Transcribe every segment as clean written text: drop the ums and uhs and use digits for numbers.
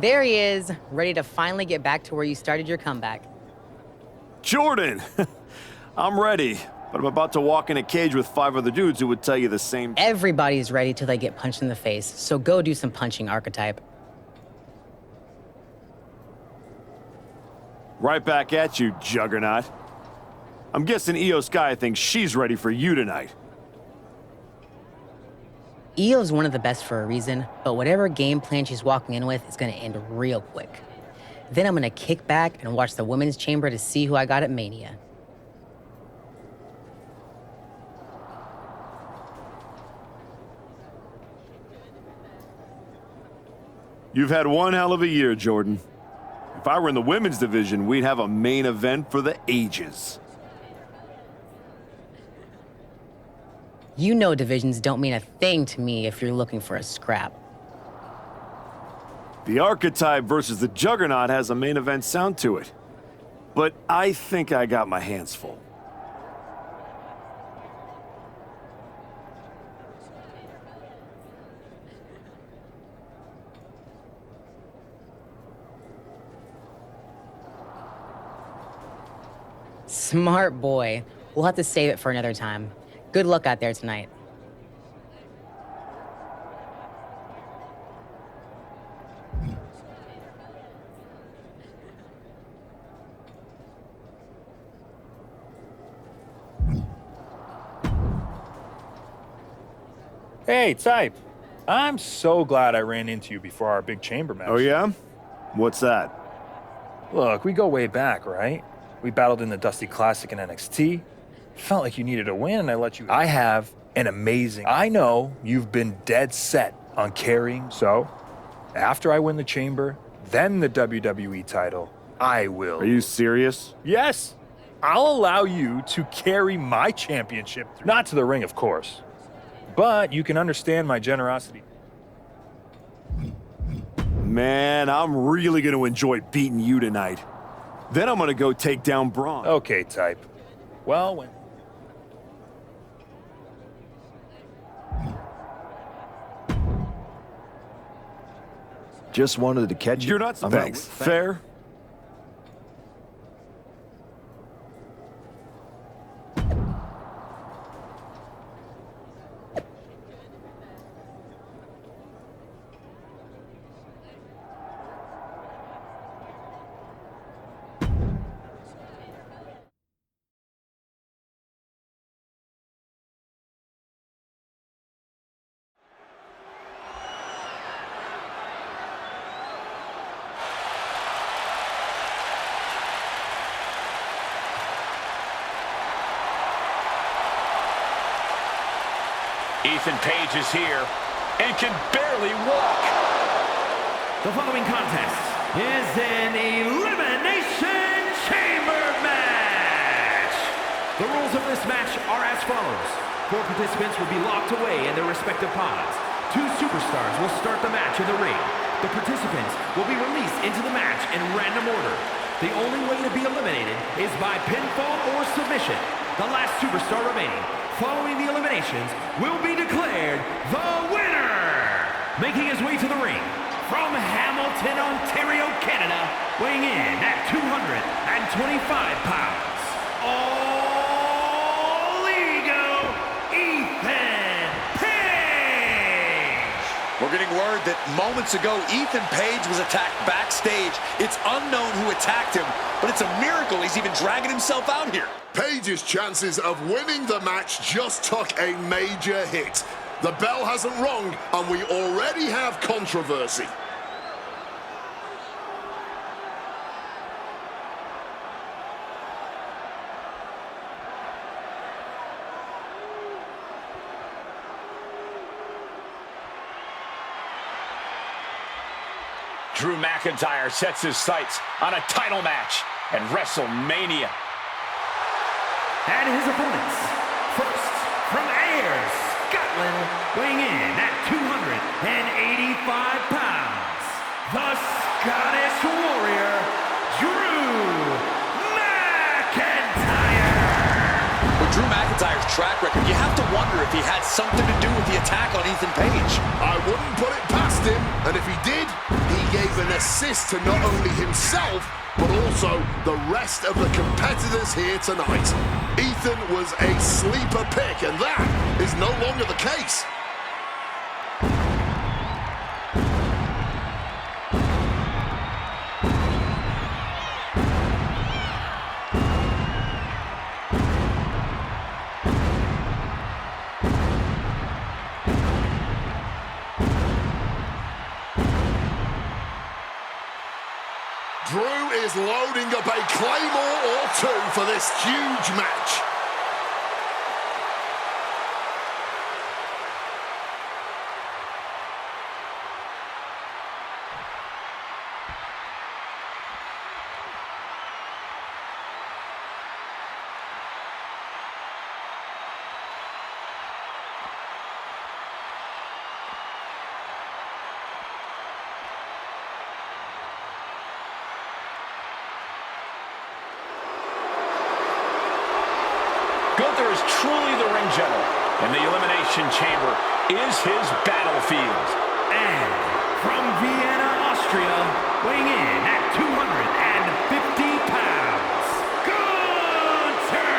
There he is, ready to finally get back to where you started your comeback. Jordan! I'm ready, but I'm about to walk in a cage with 5 other dudes who would tell you the same. Everybody's ready till they get punched in the face, so go do some punching, Archetype. Right back at you, Juggernaut. I'm guessing Io Sky thinks she's ready for you tonight. Io's one of the best for a reason, but whatever game plan she's walking in with is gonna end real quick. Then I'm gonna kick back and watch the women's chamber to see who I got at Mania. You've had one hell of a year, Jordan. If I were in the women's division, we'd have a main event for the ages. You know divisions don't mean a thing to me if you're looking for a scrap. The Archetype versus the Juggernaut has a main event sound to it. But I think I got my hands full. Smart boy. We'll have to save it for another time. Good luck out there tonight. Hey, Type. I'm so glad I ran into you before our big chamber match. Oh yeah? What's that? Look, we go way back, right? We battled in the Dusty Classic in NXT. Felt like you needed a win, and I let you. I have an amazing. I know you've been dead set on carrying. So, after I win the chamber, then the WWE title, I will. Are you serious? Yes. I'll allow you to carry my championship through. Not to the ring, of course. But you can understand my generosity. Man, I'm really going to enjoy beating you tonight. Then I'm going to go take down Braun. Okay, Type. Well, when... Just wanted to catch you. You're not... Thanks. Fair? Ethan Page is here and can barely walk. The following contest is an Elimination Chamber match. The rules of this match are as follows. 4 participants will be locked away in their respective pods. 2 superstars will start the match in the ring. The participants will be released into the match in random order. The only way to be eliminated is by pinfall or submission. The last superstar remaining following the eliminations will be declared the winner. Making his way to the ring from Hamilton, Ontario, Canada, weighing in at 225 pounds, All Ego, Ethan Page. We're getting word that moments ago, Ethan Page was attacked backstage. It's unknown who attacked him, but it's a miracle he's even dragging himself out here. Page's chances of winning the match just took a major hit. The bell hasn't rung, and we already have controversy. Drew McIntyre sets his sights on a title match at WrestleMania. And his opponents, first from Ayr, Scotland, weighing in at 285 pounds, the Scottish Warrior, Drew McIntyre. When Drew McIntyre McIntyre's track record, you have to wonder if he had something to do with the attack on Ethan Page. I wouldn't put it past him, and if he did, he gave an assist to not only himself, but also the rest of the competitors here tonight. Ethan was a sleeper pick, and that is no longer the case. Drew is loading up a Claymore or two for this huge match. Gunther is truly the ring general, and the Elimination Chamber is his battlefield. And from Vienna, Austria, weighing in at 250 pounds, Gunther!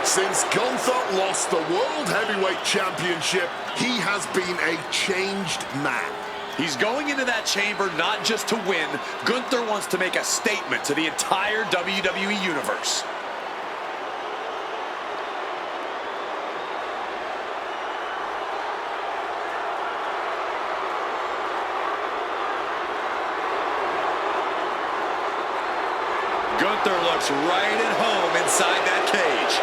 Since Gunther lost the World Heavyweight Championship, he has been a changed man. He's going into that chamber not just to win. Gunther wants to make a statement to the entire WWE Universe. Gunther looks right at home inside that cage.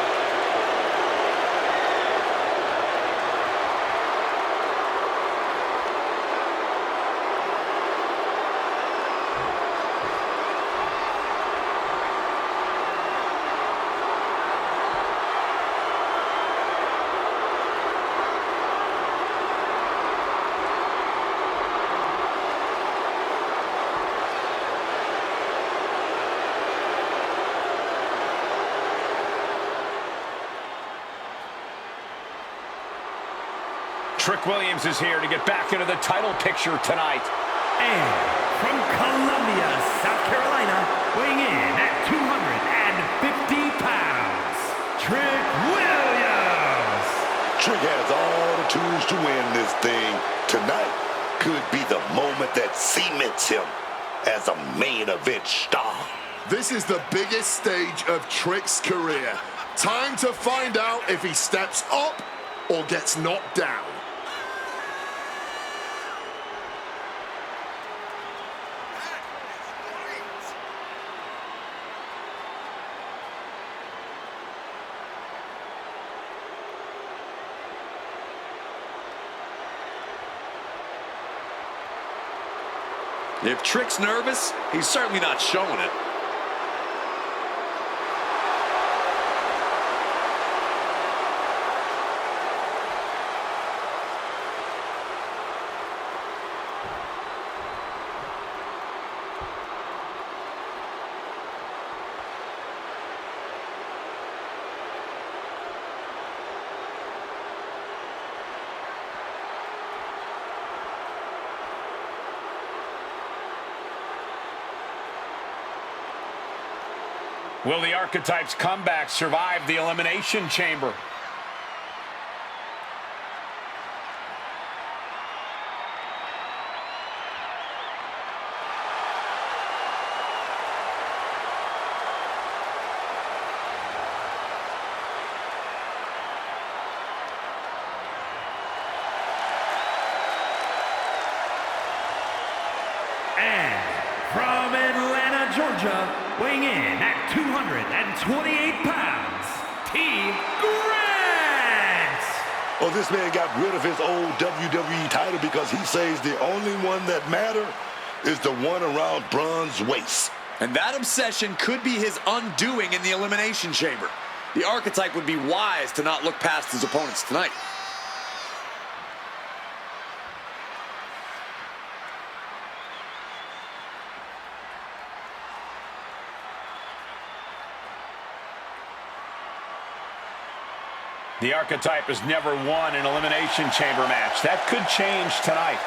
Trick Williams is here to get back into the title picture tonight. And from Columbia, South Carolina, weighing in at 250 pounds, Trick Williams! Trick has all the tools to win this thing. Tonight could be the moment that cements him as a main event star. This is the biggest stage of Trick's career. Time to find out if he steps up or gets knocked down. If Trick's nervous, he's certainly not showing it. Will the Archetypes' comeback survive the Elimination Chamber? And from Atlanta, Georgia, weighing in at 228 pounds, T. Grant! Well, this man got rid of his old WWE title because he says the only one that matters is the one around Braun's waist. And that obsession could be his undoing in the Elimination Chamber. The Archetype would be wise to not look past his opponents tonight. The archetype has never won an Elimination Chamber match. That could change tonight.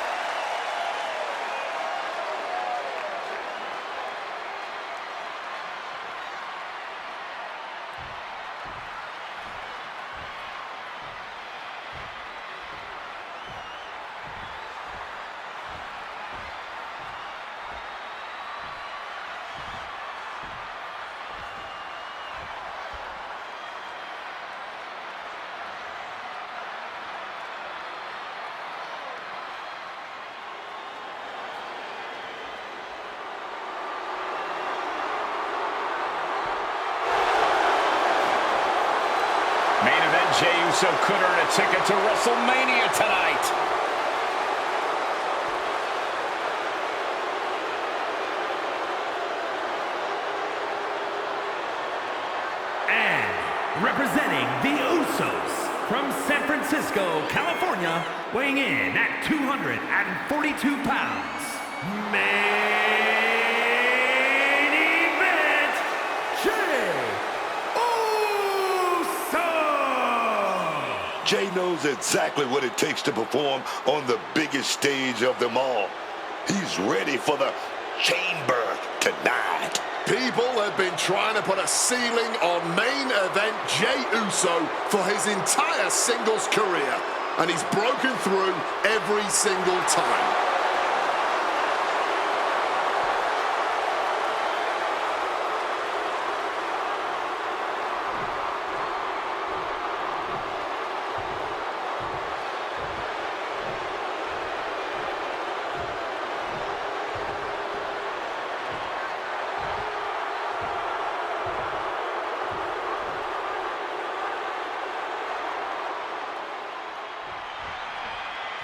Main event, Jey Uso could earn a ticket to WrestleMania tonight. And representing the Usos from San Francisco, California, weighing in at 242 pounds, main event, Jey Uso! Jey knows exactly what it takes to perform on the biggest stage of them all. He's ready for the chamber tonight. People have been trying to put a ceiling on main event Jey Uso for his entire singles career, and he's broken through every single time.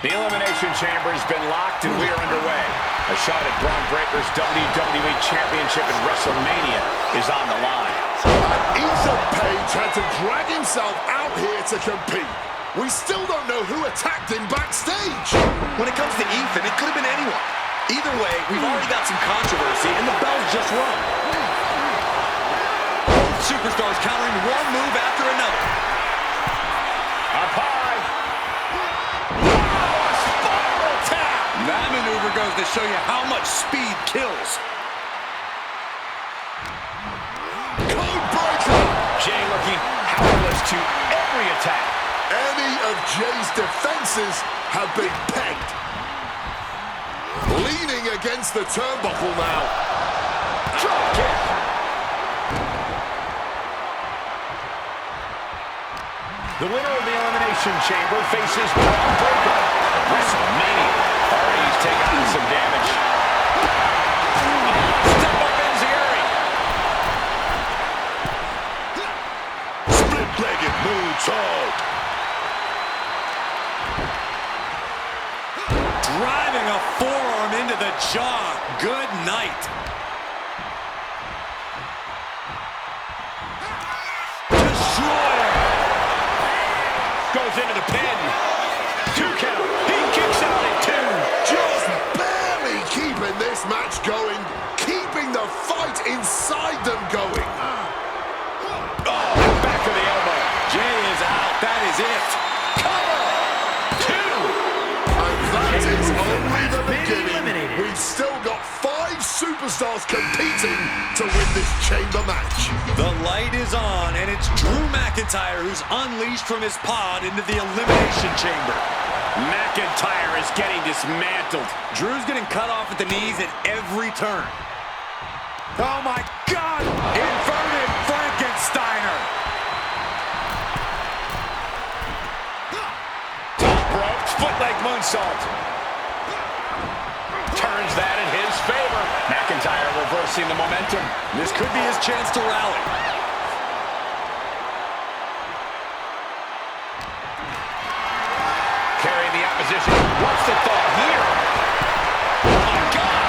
The Elimination Chamber has been locked and we are underway. A shot at Braun Breaker's WWE Championship at WrestleMania is on the line. Ethan Page had to drag himself out here to compete. We still don't know who attacked him backstage. When it comes to Ethan, it could have been anyone. Either way, we've already got some controversy, and the bell's just rung. Both superstars countering one move after another. Up high. That maneuver goes to show you how much speed kills. Code breaker! Jey looking powerless to every attack. Any of Jey's defenses have been pegged. Leaning against the turnbuckle now. Drop kick. The winner of the Elimination Chamber faces Braun Breaker. WrestleMania. Already he's taken on some damage. Step up Enziguri. Split-legged moonsault. Driving a forearm into the jaw. Good night. Destroyer. Goes into the pin. 2 count. He kicks out at 2. Just barely keeping this match going, keeping the fight inside them going. Oh, back of the elbow. Jey is out. That is it. Cover. 2. And that is only the been beginning. eliminated. We've still got 5 superstars competing to win this chamber match. The light is on, and it's Drew McIntyre who's unleashed from his pod into the Elimination Chamber. McIntyre is getting dismantled. Drew's getting cut off at the knees at every turn. Oh my God! Inverted Frankensteiner! Top rope, foot leg moonsault. Turns that in his favor. McIntyre reversing the momentum. This could be his chance to rally. Carrying the opposition. What's the thought here? Oh my God!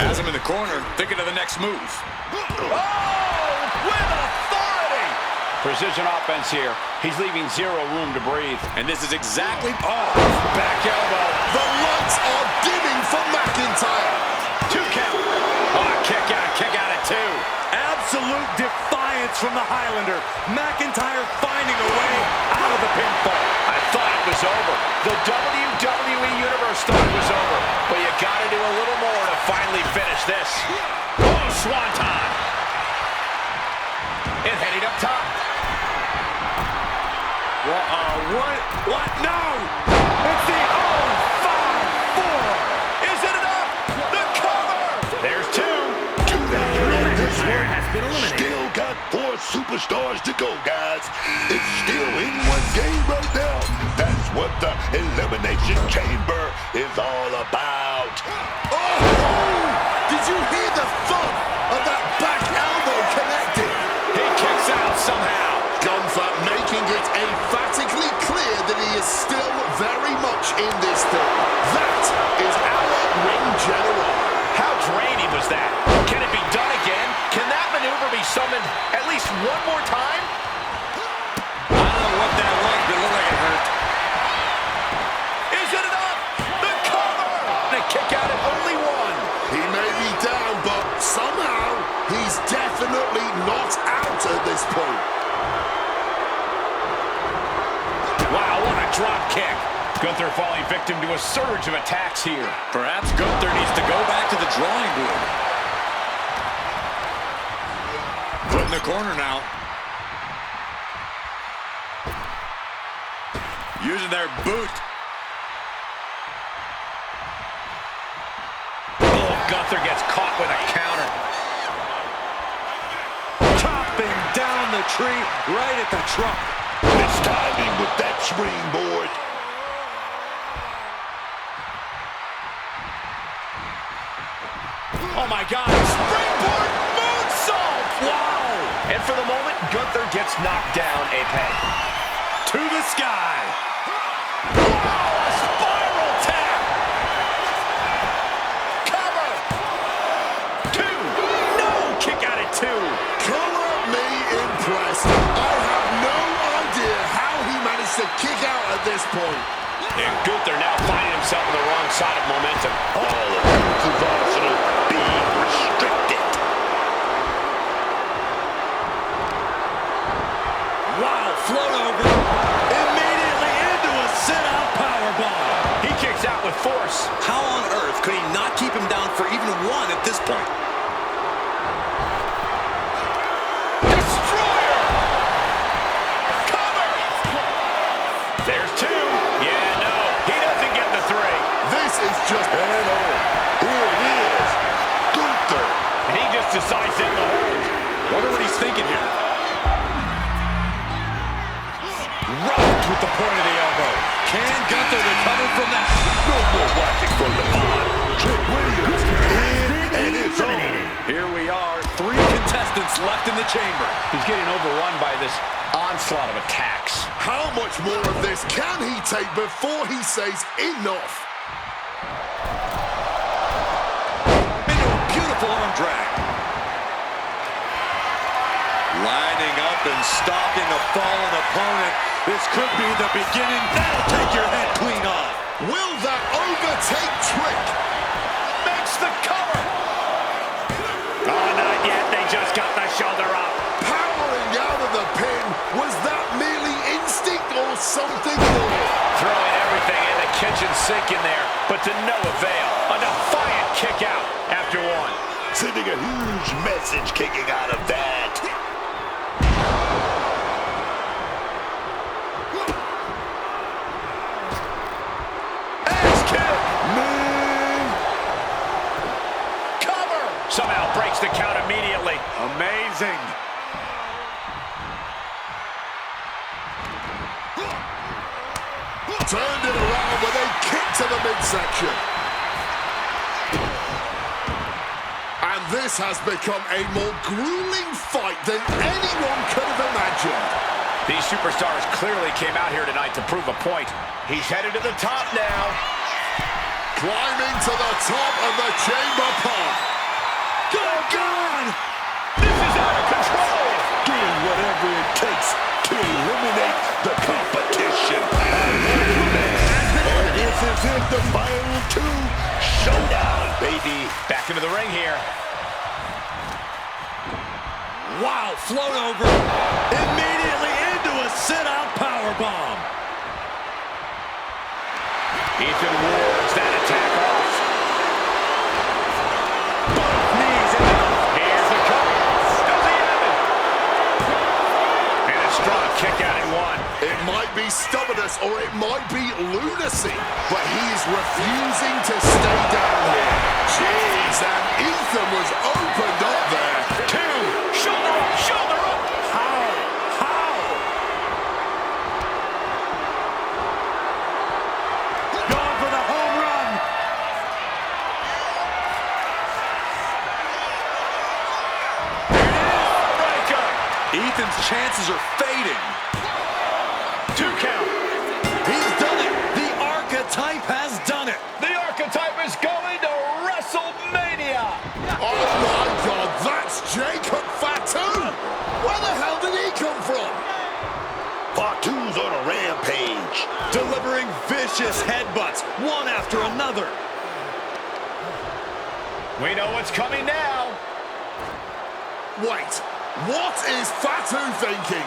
Has him in the corner, thinking of the next move. Oh! With authority! Precision offense here. He's leaving 0 room to breathe. And this is exactly... Oh, Back elbow. The lights are dimming for McIntyre. 2 count. Oh, kick out at 2. absolute defiance from the Highlander. McIntyre finding a way out of the pinfall. I thought it was over. The WWE Universe thought it was over. But you got to do a little more to finally finish this. Oh, swanton. And heading up top. What? No! It's the 0-5-4. Is it enough? The cover! There's two. To the end of this McIntyre one. has been eliminated. Still got 4 superstars to go, guys. It's still anyone's game right now. That's what the Elimination Chamber is all about. Oh! Did you hear the thud of that back elbow connecting? He kicks out somehow. Gunther making it emphatically clear that he is still very much in this thing. That is our ring general. How draining was that? Can it be done again? Can that maneuver be summoned at least one more time? I don't know what that was, but it looked like it hurt. Is it enough? The cover! And a kick out at only one. He may be down, but somehow he's definitely not out at this point. Wow, what a drop kick. Gunther falling victim to a surge of attacks here. Perhaps Gunther needs to go back to the drawing board. From the corner now. Using their boot. Oh, Gunther gets caught with a counter. Chopping down the tree right at the trunk. It's timing with that springboard. Oh my God, springboard moonsault! Wow! And for the moment, Gunther gets knocked down a peg. To the sky. Wow, a spiral tap! Cover! 2! No! Kick out at 2! Color me impressed. I have no idea how he managed to kick out at this point. And Gunther now finding himself on the wrong side of momentum. All of Gunther's arsenal being restricted. Wow, float over. Immediately into a sit-out powerbomb. He kicks out with force. How on earth could he not keep him down for even one at this point? Destroyer! Cover! There's 2. Yeah, no. He doesn't get the 3. This is just... And here it is. Gunther. And he just decides to hold. Wonder what he's thinking here. Rocked with the point of the elbow. Can Gunther recover from that? No more watching from the pond. Trick Williams in and it's on. Here we are, 3 contestants left in the chamber. He's getting overrun by this onslaught of attacks. How much more of this can he take before he says enough? Into a beautiful arm drag. Lining up and stalking a fallen opponent. This could be the beginning. That'll take your head clean off. Will that overtake Trick? Makes the cover. Oh, not yet. They just got the shoulder up. Powering out of the pin. Was that merely instinct or something more? Throwing everything in the kitchen sink in there, but to no avail. A defiant kick out after 1. Sending a huge message kicking out of that. Somehow breaks the count immediately. Amazing. Turned it around with a kick to the midsection. And this has become a more grueling fight than anyone could have imagined. These superstars clearly came out here tonight to prove a point. He's headed to the top now. Climbing to the top of the chamber pot. Oh, God! This is out of control! Doing whatever it takes to eliminate the competition. And this is it, the final 2. Showdown, baby. Back into the ring here. Wow, float over. Immediately into a sit-out powerbomb. Ethan wards that attack off. Both knees in. Here's the cover. Does he have it? And a strong kick out at one. It might be stubbornness or it might be lunacy, but he's refusing to stay down here. Jeez, and Ethan was opened up there. Two. Shoulder up. Shoulder up. How? Going for the home run. Breaker. Ethan's chances are fading. 2 count. He's done it. The archetype has done it. The archetype is going to WrestleMania. Oh my God, that's Jacob Fatu! Where the hell did he come from? Fatu's on a rampage. Delivering vicious headbutts, one after another. We know what's coming now. Wait, what is Fatu thinking?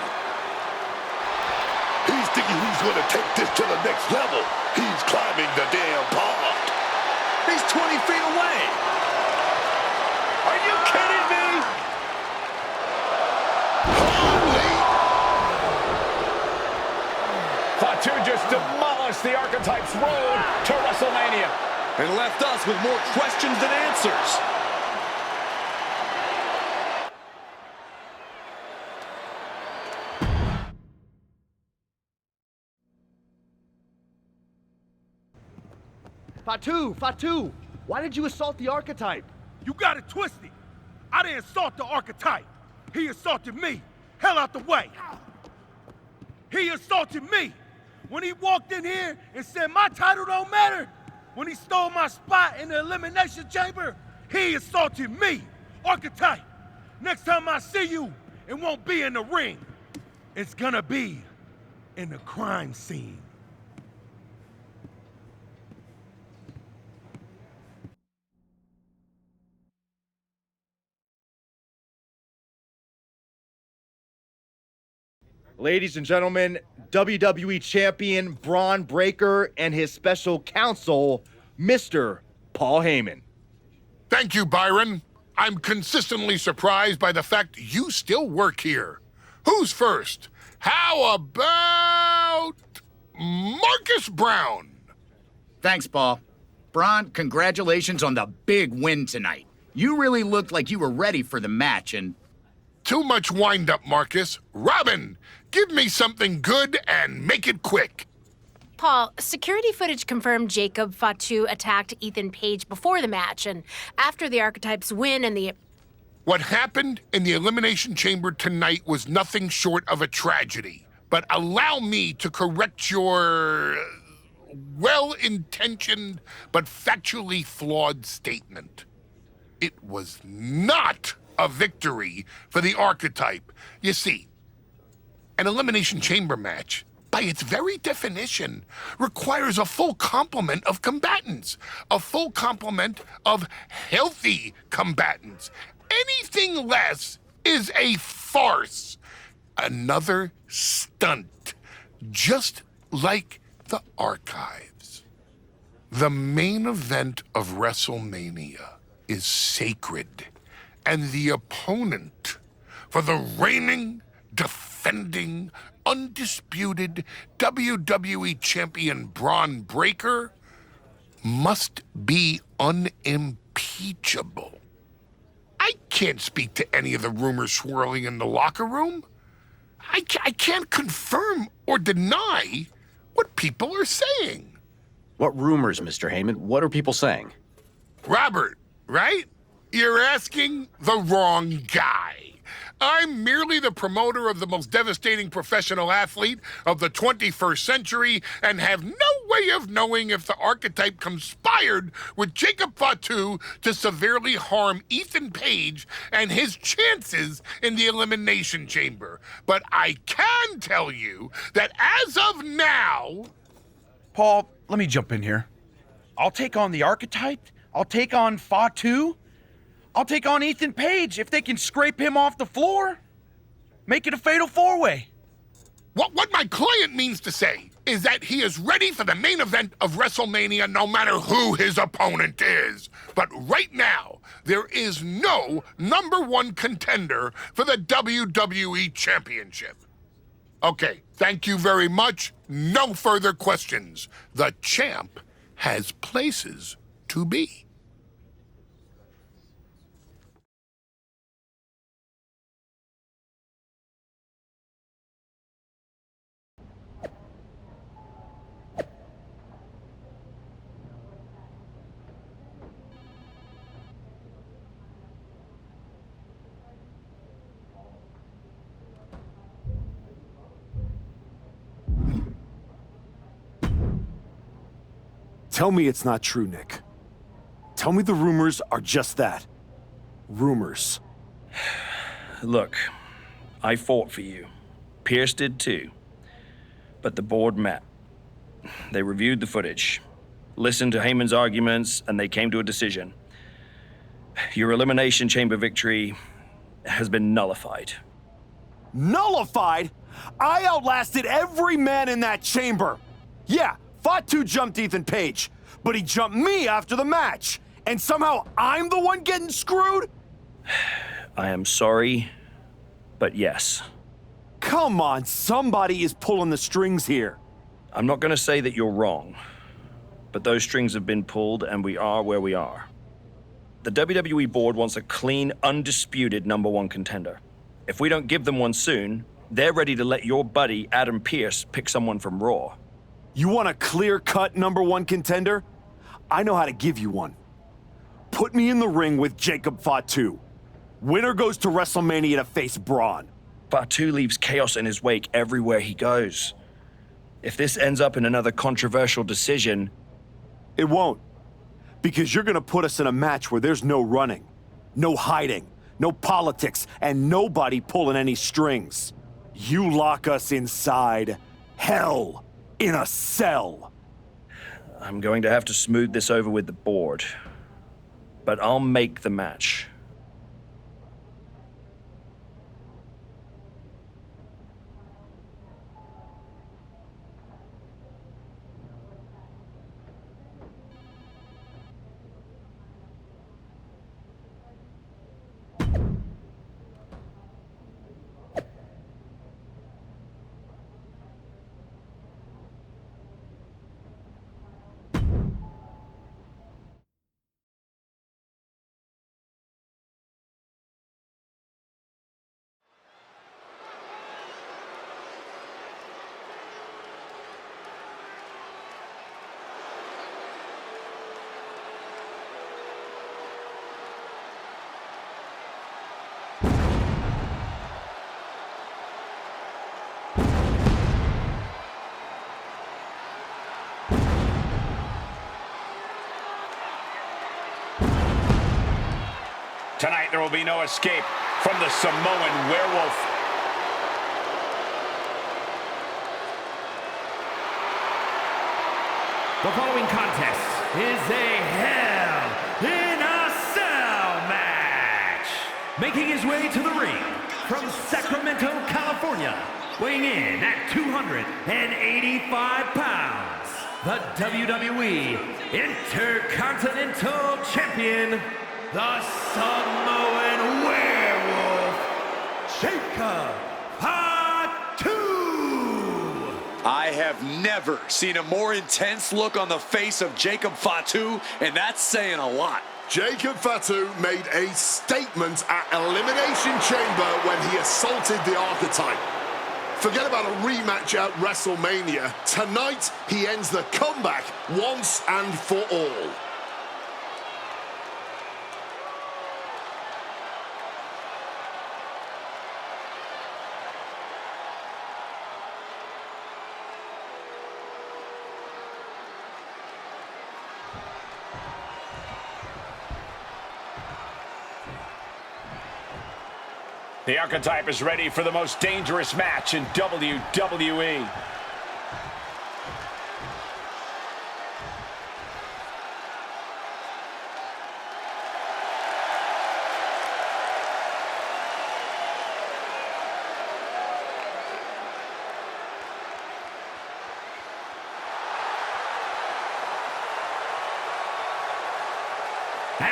He's thinking he's going to take this to the next level. He's climbing the damn pond. He's 20 feet away. Are you kidding me? Holy! Fatu just demolished the archetype's road to WrestleMania. And left us with more questions than answers. Fatu, why did you assault the archetype? You got it twisted. I didn't assault the archetype. He assaulted me. Hell out the way. He assaulted me. When he walked in here and said my title don't matter, when he stole my spot in the Elimination Chamber, he assaulted me. Archetype, next time I see you, it won't be in the ring. It's gonna be in the crime scene. Ladies and gentlemen, WWE Champion Braun Breaker and his special counsel, Mr. Paul Heyman. Thank you, Byron. I'm consistently surprised by the fact you still work here. Who's first? How about Marcus Brown? Thanks, Paul. Braun, congratulations on the big win tonight. You really looked like you were ready for the match, and... Too much wind-up, Marcus. Robin, give me something good and make it quick. Paul, security footage confirmed Jacob Fatu attacked Ethan Page before the match, and after the Archetypes win and the... What happened in the Elimination Chamber tonight was nothing short of a tragedy. But allow me to correct your well-intentioned but factually flawed statement. It was not a victory for the Archetype. You see, an Elimination Chamber match, by its very definition, requires a full complement of combatants, a full complement of healthy combatants. Anything less is a farce, another stunt, just like the Archives. The main event of WrestleMania is sacred, and the opponent for the reigning, defending, undisputed WWE Champion Braun Breaker must be unimpeachable. I can't speak to any of the rumors swirling in the locker room. I can't confirm or deny what people are saying. What rumors, Mr. Heyman? What are people saying? Robert, right? You're asking the wrong guy. I'm merely the promoter of the most devastating professional athlete of the 21st century and have no way of knowing if the Archetype conspired with Jacob Fatu to severely harm Ethan Page and his chances in the Elimination Chamber. But I can tell you that as of now... Paul, let me jump in here. I'll take on the Archetype. I'll take on Fatu. I'll take on Ethan Page if they can scrape him off the floor. Make it a fatal four-way. What my client means to say is that he is ready for the main event of WrestleMania no matter who his opponent is. But right now, there is no #1 contender for the WWE Championship. Okay, thank you very much. No further questions. The champ has places to be. Tell me it's not true, Nick. Tell me the rumors are just that. Rumors. Look, I fought for you. Pierce did too. But the board met. They reviewed the footage, listened to Heyman's arguments, and they came to a decision. Your Elimination Chamber victory has been nullified. Nullified? I outlasted every man in that chamber. Yeah, Fatu jumped Ethan Page, but he jumped me after the match. And somehow I'm the one getting screwed? I am sorry, but yes. Come on, somebody is pulling the strings here. I'm not going to say that you're wrong, but those strings have been pulled and we are where we are. The WWE board wants a clean, undisputed #1 contender. If we don't give them one soon, they're ready to let your buddy Adam Pearce pick someone from Raw. You want a clear-cut #1 contender? I know how to give you one. Put me in the ring with Jacob Fatu. Winner goes to WrestleMania to face Braun. Fatu leaves chaos in his wake everywhere he goes. If this ends up in another controversial decision... It won't. Because you're gonna put us in a match where there's no running, no hiding, no politics, and nobody pulling any strings. You lock us inside hell. In a cell. I'm going to have to smooth this over with the board. But I'll make the match. Tonight, there will be no escape from the Samoan werewolf. The following contest is a Hell in a Cell match. Making his way to the ring from Sacramento, California, weighing in at 285 pounds, the WWE Intercontinental Champion, the Samoan Werewolf, Jacob Fatu. I have never seen a more intense look on the face of Jacob Fatu, and that's saying a lot. Jacob Fatu made a statement at Elimination Chamber when he assaulted the Archetype. Forget about a rematch at WrestleMania. Tonight, he ends the comeback once and for all. The Archetype is ready for the most dangerous match in WWE.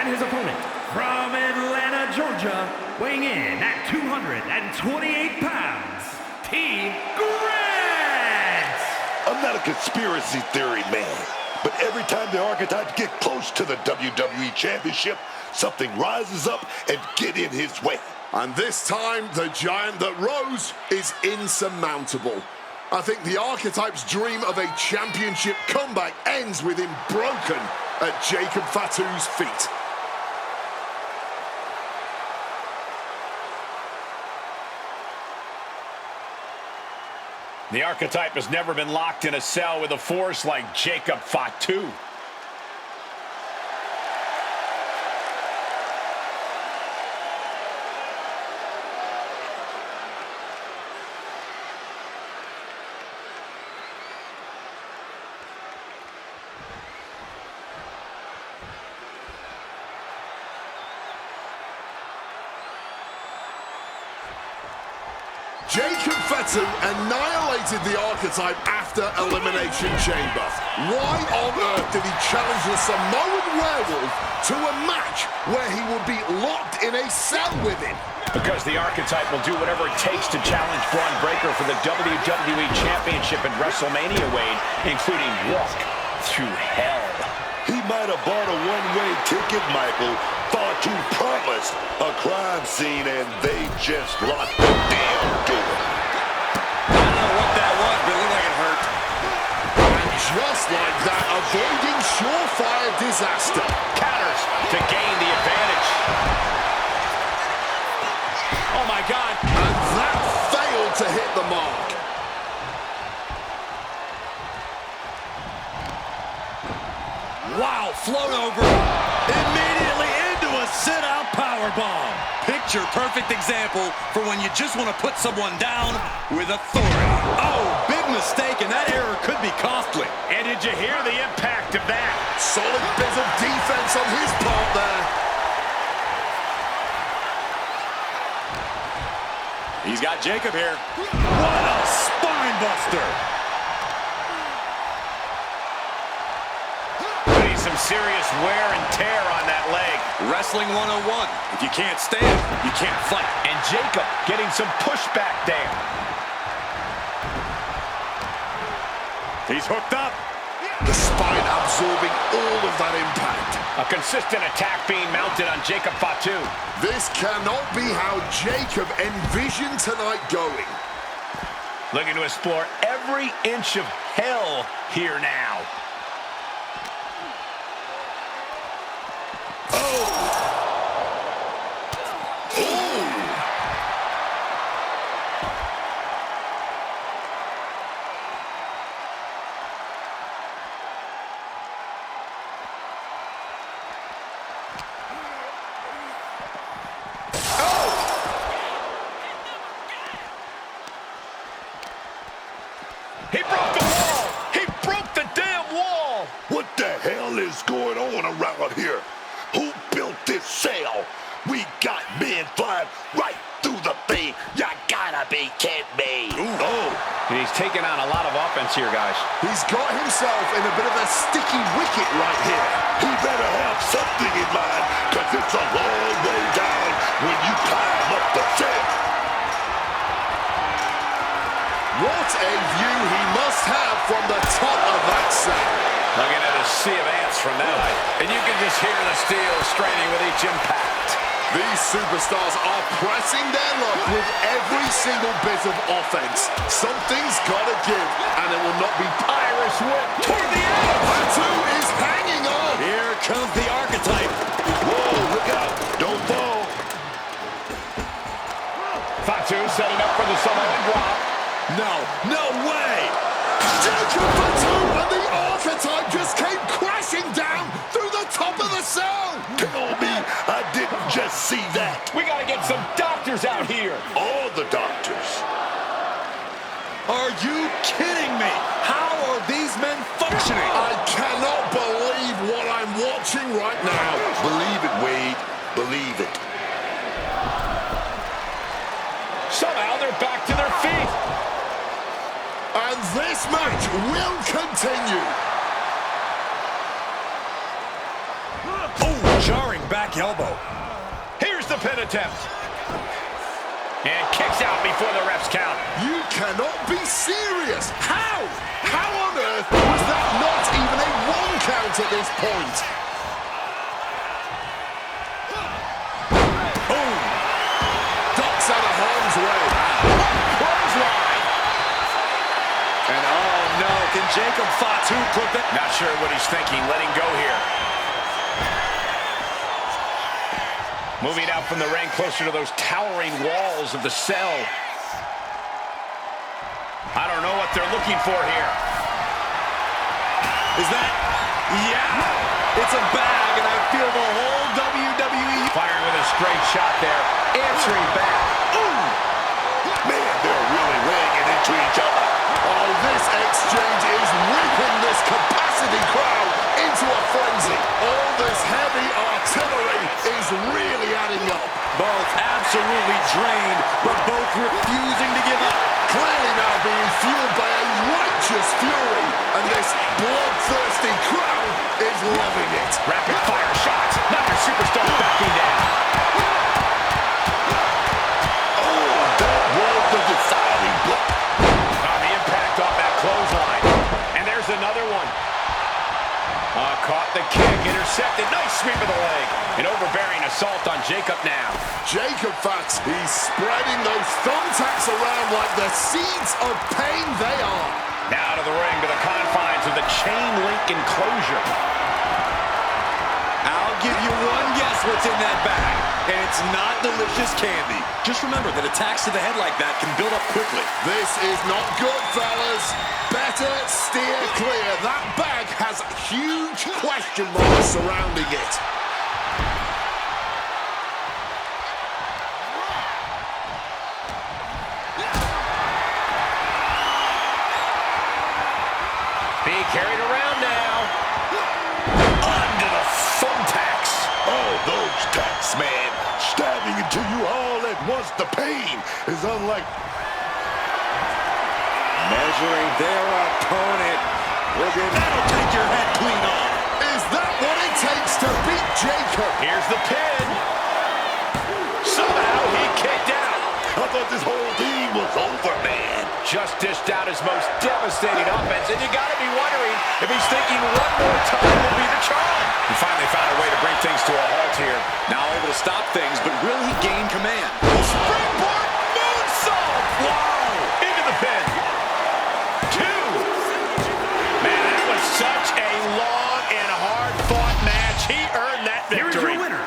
And his opponent, from Atlanta, Georgia, weighing in at 228 pounds, T. Grant! I'm not a conspiracy theory man, but every time the Archetypes get close to the WWE Championship, something rises up and get in his way. And this time, the giant that rose is insurmountable. I think the Archetypes' dream of a championship comeback ends with him broken at Jacob Fatu's feet. The Archetype has never been locked in a cell with a force like Jacob Fatu. Jacob Fatu annihilated the Archetype after Elimination Chamber. Why on earth did he challenge the Samoan Werewolf to a match where he would be locked in a cell with him? Because the Archetype will do whatever it takes to challenge Braun Breaker for the WWE Championship at WrestleMania, Wade, including walk through hell. He might have bought a one-way ticket, Michael. Fatu promised a crime scene, and they just locked the damn door. I don't know what that was, but it looked like it hurt. And just like that, avoiding surefire disaster. Counters to gain the advantage. Oh, my God. And that failed to hit the mark. Wow, float over. Immediately into a sit-out powerbomb. Picture-perfect example for when you just want to put someone down with authority. Oh, big mistake, and that error could be costly. And did you hear the impact of that? Solid bit of defense on his part there. He's got Jacob here. What a spine buster. Some serious wear and tear on that leg. Wrestling 101. If you can't stand, you can't fight. And Jacob getting some pushback there. He's hooked up. The spine absorbing all of that impact. A consistent attack being mounted on Jacob Fatu. This cannot be how Jacob envisioned tonight going. Looking to explore every inch of hell here now. He broke the wall! He broke the damn wall! What the hell is going on around here? Who built this cell? We got men flying right through the thing. You gotta be kidding me. Oh, and he's taking on a lot of offense here, guys. He's got himself in a bit of a sticky wicket right here. He better have something in mind, because it's a long way down when you climb up the cell. What a view he must have from the top of that cell. Looking at a sea of ants from that height. And you can just hear the steel straining with each impact. These superstars are pressing their luck with every single bit of offense. Something's gotta give, and it will not be Irish whip toward the edge. Fatu is hanging on. Here comes the Archetype. Whoa, look out. Don't fall. Fatu setting up for the Samoan drop. No way. Jacob Fatu and the Archetype just came crashing down through the top of the cell. Tell me I didn't just see that. We gotta get some doctors out here. All the doctors. Are you kidding me? How are these men functioning? I cannot believe what I'm watching right now. Believe it, Wade. Believe it. Somehow they're back to their feet. And this match will continue. Oh, jarring back Here's the pin attempt. And kicks out before the refs count. You cannot be serious. How? How on earth was that not even a 1 count at this point? Boom. Ducks out of harm's way. Clothesline. And oh no, can Jacob Fatu put that? Not sure what he's thinking, letting go here. Moving out from the ring closer to those towering walls of the cell. I don't know what they're looking for here. Is that? Yeah! It's a bag, and I feel the whole WWE. Firing with a straight shot there. Answering back. Ooh! Man, they're really weighing it into each other. Oh, this exchange is whipping this capacity crowd into a frenzy. All this heavy artillery is really adding up. Both absolutely drained, but both refusing to give up. Clearly now being fueled by a righteous fury, and this bloodthirsty crowd is loving it. Rapid fire shots. Another superstar backing down. Oh, that was the deciding blow. The impact off that clothesline. And there's another one. Caught the kick, intercepted. Nice sweep of the leg. An overbearing assault on Jacob now. Jacob Fats, he's spreading those thumbtacks around like the seeds of pain they are. Now to the ring, to the confines of the chain link enclosure. I'll give you one guess what's in that bag, and it's not delicious candy. Just remember that attacks to the head like that can build up quickly. This is not good, fellas. Better steer clear. That bag has huge question marks surrounding it. Being carried around now. Under the thumbtacks. Oh, those tacks, man. Stabbing into you all at once. The pain is unlike... Measuring their opponent. That'll take your head clean off. Is that what it takes to beat Jacob? Here's the pin. Somehow he kicked out. I thought this whole thing was over, man. Just dished out his most devastating offense, and you gotta be wondering if he's thinking one more time will be the charm. He finally found a way to bring things to a halt here. Now able to stop things, but will he gain command? Springboard moonsault! Wow! Into the pin. Two. Man, that was such a long and hard-fought match. He earned that victory. Here's your winner,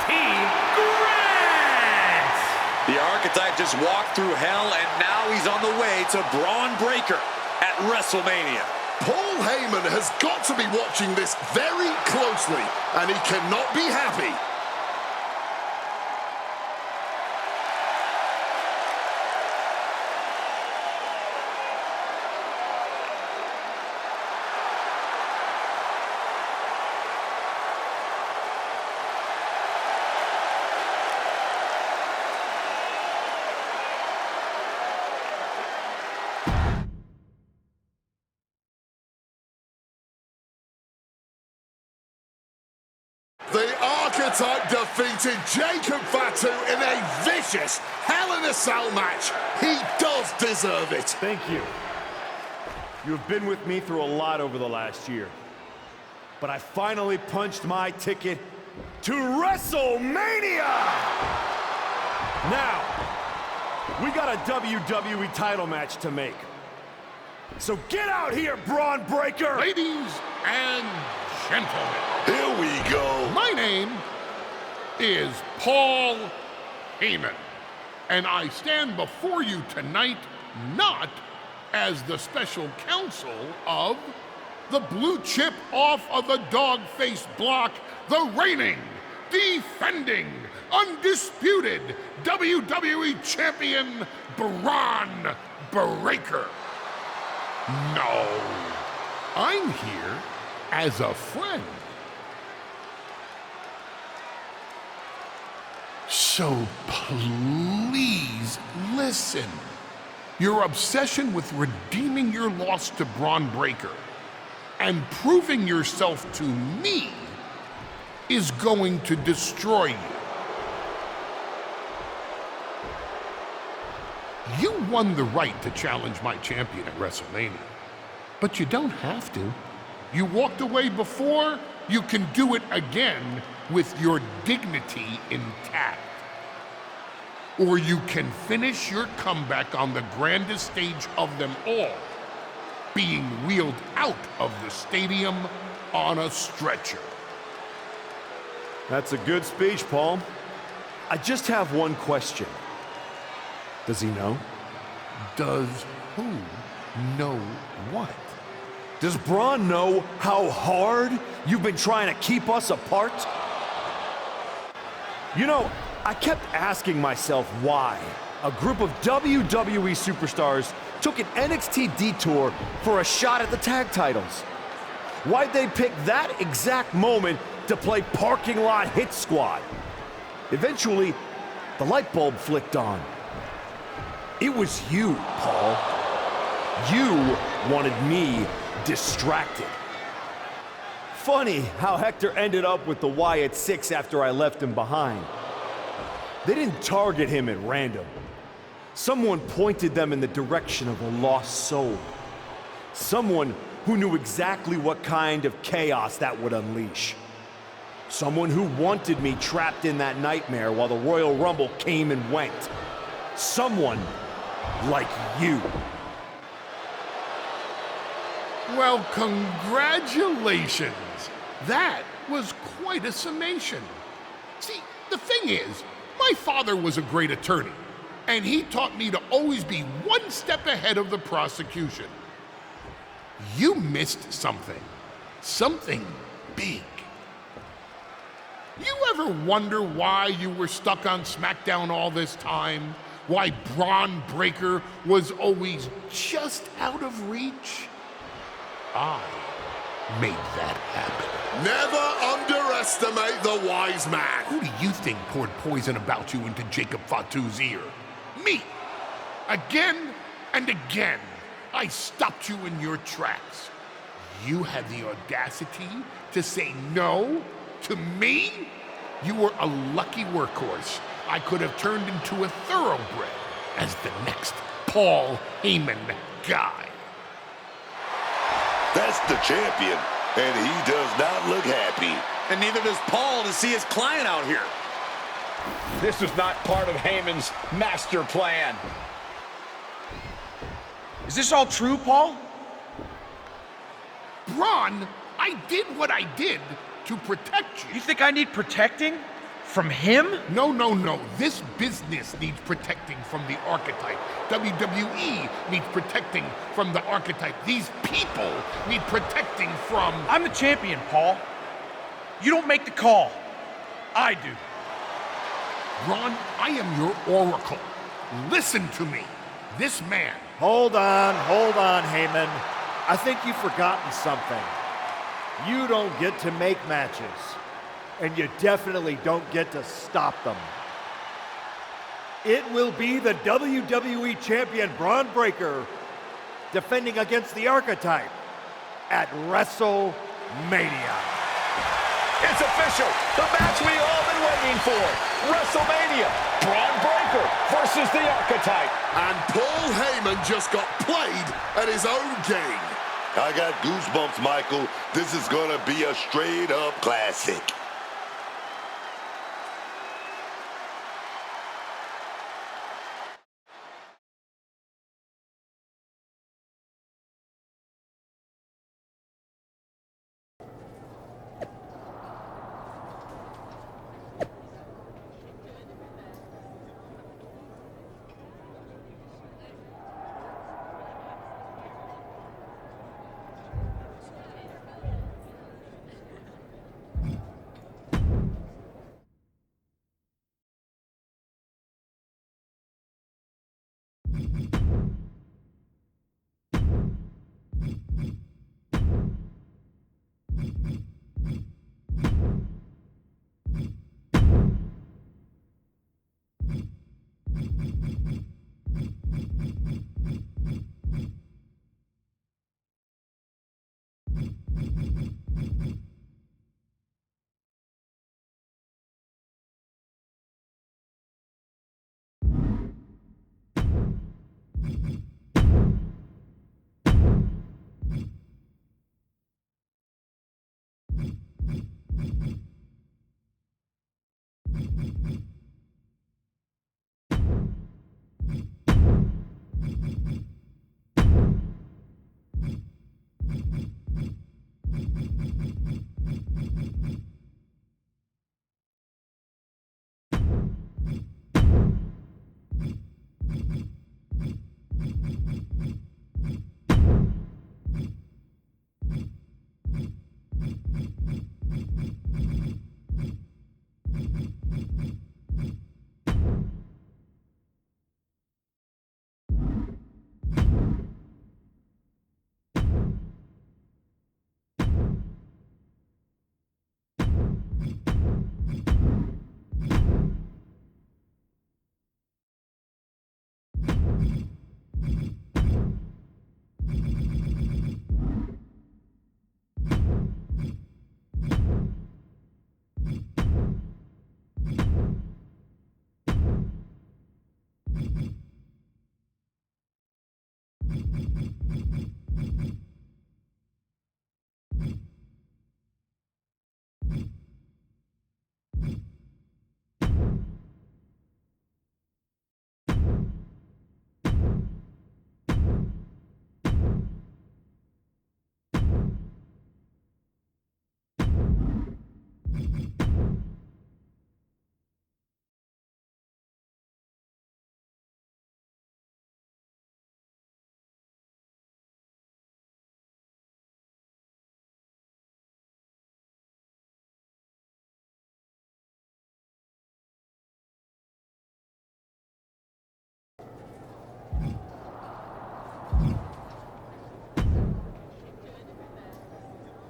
Team Grant. The archetype just walked through hell, and now he's on the way to Braun Breaker at WrestleMania. Paul Heyman has got to be watching this very closely, and he cannot be happy. The archetype defeated Jacob Fatu in a vicious Hell in a Cell match. He does deserve it. Thank you. You have been with me through a lot over the last year. But I finally punched my ticket to WrestleMania! Now, we got a WWE title match to make. So get out here, Braun Breaker! Ladies and gentlemen, Here we go. my name is Paul Heyman, and I stand before you tonight not as the special counsel of the blue chip off of the dog face block, the reigning, defending, undisputed WWE champion, Braun Breaker. No, I'm here as a friend. So please listen. Your obsession with redeeming your loss to Braun Breaker and proving yourself to me is going to destroy you. You won the right to challenge my champion at WrestleMania, but you don't have to. You walked away before, you can do it again with your dignity intact. Or you can finish your comeback on the grandest stage of them all, being wheeled out of the stadium on a stretcher. That's a good speech, Paul. I just have one question. Does he know? Does who know what? Does Braun know how hard you've been trying to keep us apart? You know, I kept asking myself why a group of WWE superstars took an NXT detour for a shot at the tag titles. Why'd they pick that exact moment to play parking lot hit squad? Eventually, the light bulb flicked on. It was you, Paul. You wanted me distracted. Funny how Hector ended up with the Wyatt Six after I left him behind. They didn't target him at random. Someone pointed them in the direction of a lost soul. Someone who knew exactly what kind of chaos that would unleash. Someone who wanted me trapped in that nightmare while the Royal Rumble came and went. Someone like you. Well, congratulations. That was quite a summation. See, the thing is, my father was a great attorney, and he taught me to always be one step ahead of the prosecution. You missed something. Something big. You ever wonder why you were stuck on SmackDown all this time? Why Braun Breaker was always just out of reach? I made that happen. Never underestimate the wise man. Who do you think poured poison about you into Jacob Fatu's ear? Me. Again and again, I stopped you in your tracks. You had the audacity to say no to me? You were a lucky workhorse I could have turned into a thoroughbred as the next Paul Heyman guy. That's the champion, and he does not look happy. And neither does Paul to see his client out here. This was not part of Heyman's master plan. Is this all true, Paul? Braun, I did what I did to protect you. You think I need protecting? From him? No, no, no. This business needs protecting from the archetype. WWE needs protecting from the archetype. These people need protecting from... I'm the champion, Paul. You don't make the call. I do. Braun, I am your oracle. Listen to me. This man... Hold on, Heyman. I think you've forgotten something. You don't get to make matches. And you definitely don't get to stop them. It will be the WWE Champion Braun Breaker defending against the Archetype at WrestleMania. It's official. The match we all been waiting for. WrestleMania. Braun Breaker versus the Archetype. And Paul Heyman just got played at his own game. I got goosebumps, Michael. This is gonna be a straight-up classic.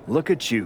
Look at you,